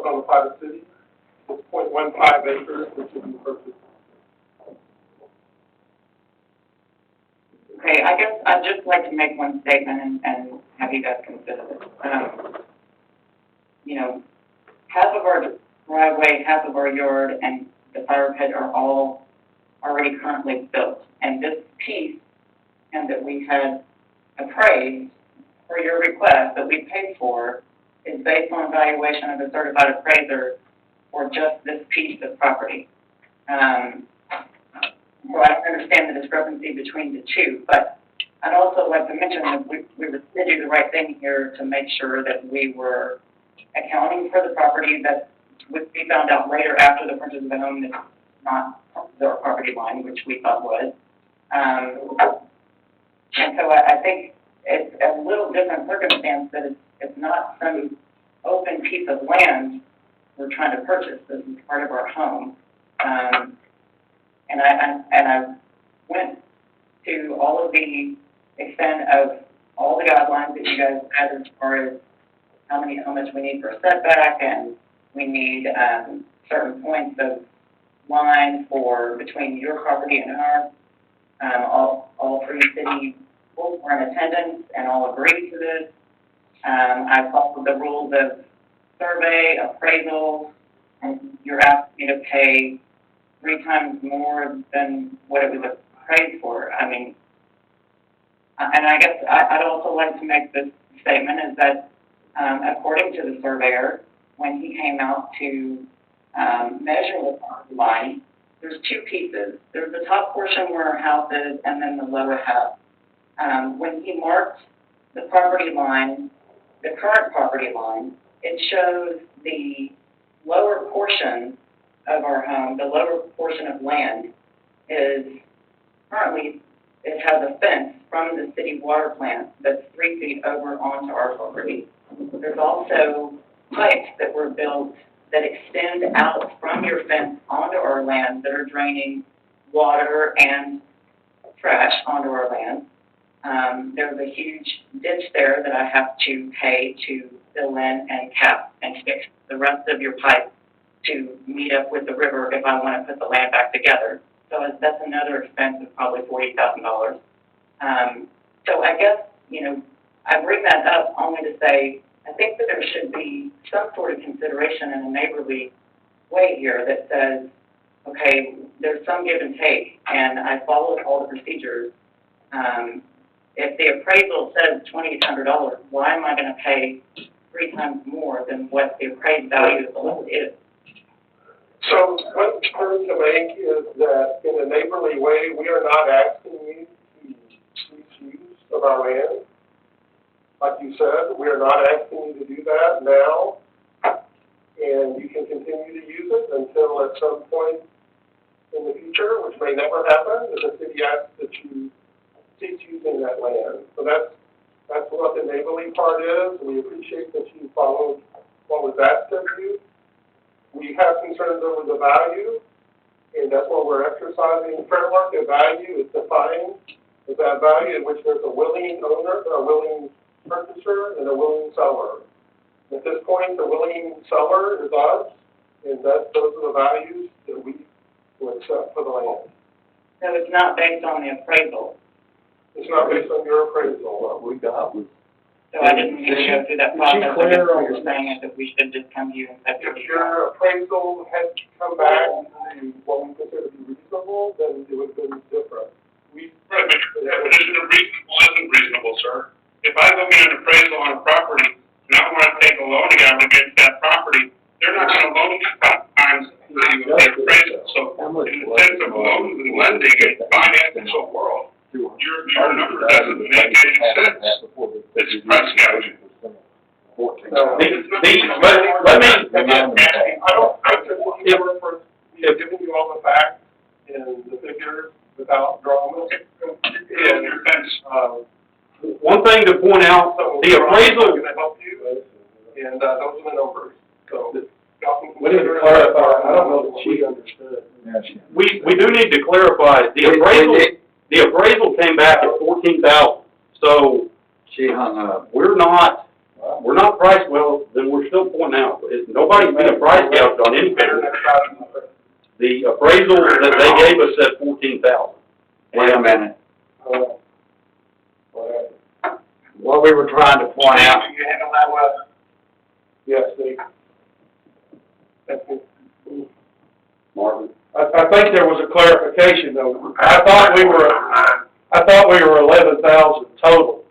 on the private city. It's 0.15 acres, which will be purchased. Okay, I guess I'd just like to make one statement and have you guys consider it. You know, half of our driveway, half of our yard, and the fire pit are all already currently built. And this piece, and that we had appraised for your request that we paid for, is based on evaluation of a certified appraiser for just this piece of property. So I understand the discrepancy between the two, but I'd also like to mention that we did do the right thing here to make sure that we were accounting for the property that would be found out later after the purchase of the home that's not their property line, which we thought was. And so I think it's a little different circumstance that it's not some open piece of land we're trying to purchase. This is part of our home. And I went to all of the extent of all the guidelines that you guys had as far as how much we need for a setback, and we need certain points of line for between your property and ours. All three city people were in attendance and all agreed to this. I followed the rules of survey, appraisal, and you're asking me to pay 3 times more than what it was appraised for. I mean, and I guess I'd also like to make this statement is that according to the surveyor, when he came out to measure the property line, there's 2 pieces. There's the top portion where our house is, and then the lower half. When he marked the property line, the current property line, it shows the lower portion of our home, the lower portion of land is currently, it has a fence from the city water plant that's 3 feet over onto our property. There's also pipes that were built that extend out from your fence onto our land that are draining water and trash onto our land. There's a huge ditch there that I have to pay to fill in and cap and fix the rest of your pipe to meet up with the river if I want to put the land back together. So that's another expense of probably $40,000. So I guess, you know, I bring that up only to say, I think that there should be some sort of consideration in a neighborly way here that says, okay, there's some give and take, and I followed all the procedures. If the appraisal says $2,800, why am I going to pay 3 times more than what the appraised value of the land is? So what I'm trying to make is that in a neighborly way, we are not asking you to cease use of our land. Like you said, we are not asking you to do that now, and you can continue to use it until at some point in the future, which may never happen, if the city asks that you cease using that land. So that's what the neighborly part is. We appreciate that you followed what was asked of you. We have concerns over the value, and that's what we're exercising. Fair market value is defined as that value in which there's a willing owner, a willing purchaser, and a willing seller. At this point, the willing seller is us, and those are the values that we will accept for the land. So it's not based on the appraisal. It's not based on your appraisal. What we got was. So I didn't need to go through that process. I guess what you're saying is that we should just come to you and say, If your appraisal had come back to what we consider to be reasonable, then it would have been different. Right, but your definition of reasonable isn't reasonable, sir. If I go get an appraisal on a property, and I want to take a loan out against that property, they're not going to loan you 5 times the appraisal. So in the sense of loans and lending and financial world, your number doesn't make any sense. It's price gouging. No. Let me. I don't think we have given you all the facts and the figures without drawing them. And, One thing to point out, so the appraisal. going to help you, and those are the numbers. So We need to clarify, I don't know that she understood. We do need to clarify, the appraisal came back at $14,000, so She hung up. we're not, we're not priced well, then we're still pointing out, nobody's being price gouged on anything. The appraisal that they gave us said 14,000. Wait a minute. Whatever. What we were trying to point out, You handle that well? Yes, Steve. Thank you. Marvin? I think there was a clarification though. I thought we were 11,000 total.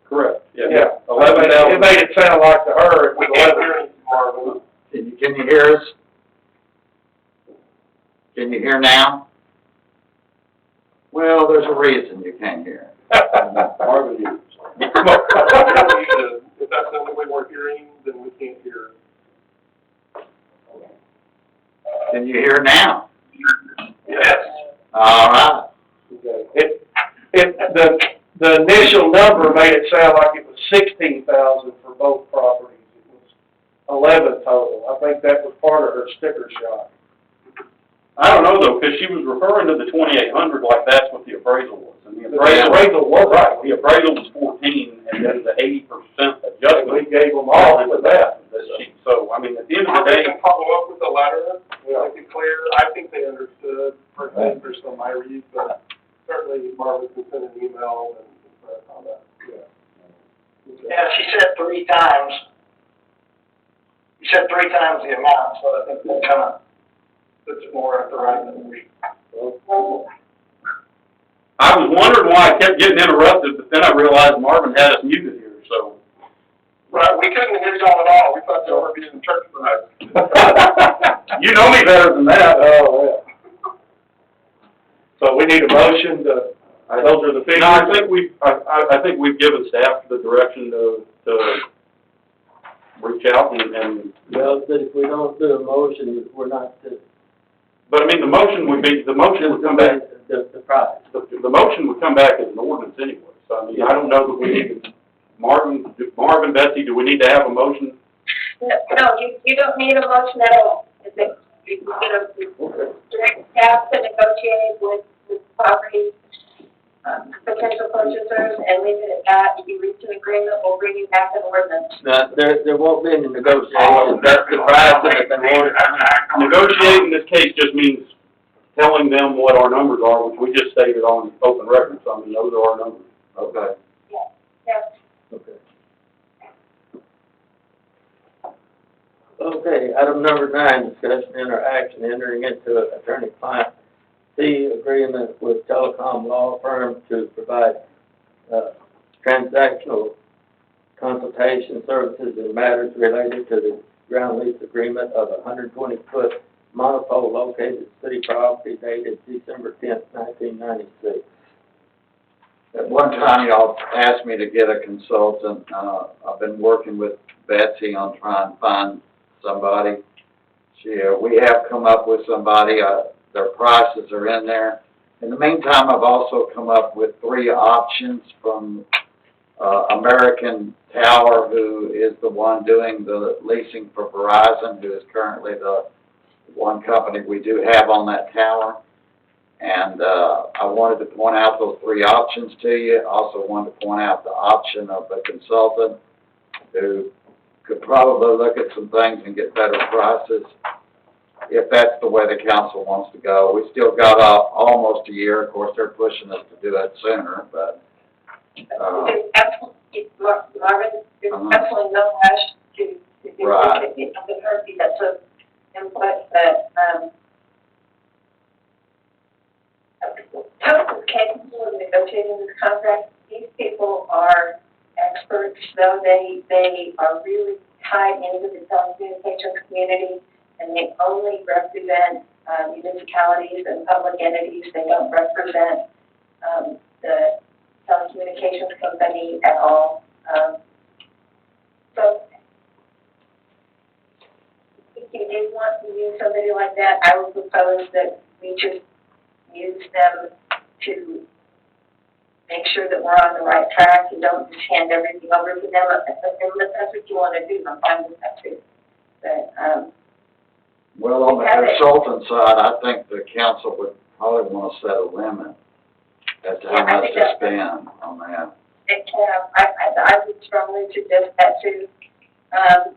Correct. Yeah. 11,000. It made it sound like to her it We was can't 11. hear you, Marvin. can you hear us? Can you hear now? Well, there's a reason you can't hear. Marvin, you. If that's the only way we're hearing, then we can't hear. Can you hear now? Yes. All right. Okay. The initial number made it sound like it was 16,000 for both properties. It was 11 total. I think that was part of her sticker shock. I don't know though, because she was referring to the 2,800 like that's what the appraisal was. And the The appraisal appraisal was right. The appraisal was 14, and then the 80% We adjustment. gave them all for that. So, I mean, at the end of the Marvin day, can follow up with a letter, make it clear. I think they understood, personally, there's some I read, but certainly Marvin can send an email and press on that. Yeah. Okay. Yeah, she said 3 times. You said 3 times the amount, so I think that kind of puts it more at the right numbers. I was wondering why I kept getting interrupted, but then I realized Marvin had us muted here, so. Right, we couldn't hear y'all at all. We thought y'all were being church tonight. You know me better than that. Oh, yeah. So we need a motion to, those are the figures? No, I think we've given staff the direction to reach out and, Well, but if we don't do a motion, we're not to. but I mean, the motion would come back, The price. the motion would come back as an ordinance anyway. So, I mean, I don't know that we need to, Marvin, Betsy, do we need to have a motion? No, you don't need a motion at all. You direct staff to negotiate with property, potential purchasers, and leave it at that. If you reach an agreement, we'll bring you back an ordinance. Now, there won't be any negotiation, that's the price that they want. Negotiate in this case just means telling them what our numbers are, which we just stated on open record. So, I mean, those are our numbers. Okay. Yes. Okay. Okay, item number 9, discussion and or action entering into an attorney-client fee agreement with telecom law firm to provide, transactional consultation services in matters related to the ground lease agreement of a 120-foot monopole located at city property dated December 10th, 1996. At one time, y'all asked me to get a consultant. I've been working with Betsy on trying to find somebody. We have come up with somebody. Their prices are in there. In the meantime, I've also come up with 3 options from American Tower, who is the one doing the leasing for Verizon, who is currently the one company we do have on that tower. And I wanted to point out those 3 options to you. Also wanted to point out the option of a consultant who could probably look at some things and get better prices if that's the way the council wants to go. We still got almost a year. Of course, they're pushing us to do it sooner, but There's absolutely, Marvin, there's absolutely no rush to do Right. this. With her, that took input, but, Toast is capable of negotiating this contract. These people are experts, though they are really tied into the telecommunications community, and they only represent municipalities and public entities. They don't represent the telecommunications company at all. So if you do want to use somebody like that, I would propose that we just use them to make sure that we're on the right track and don't just hand everything over to them. If that's what you want to do, I'm fine with that too. But, well, on the consultant side, I think the council would probably want to set a limit as to how Yeah, I much think to that's- spend on that. I would strongly suggest that too. Um,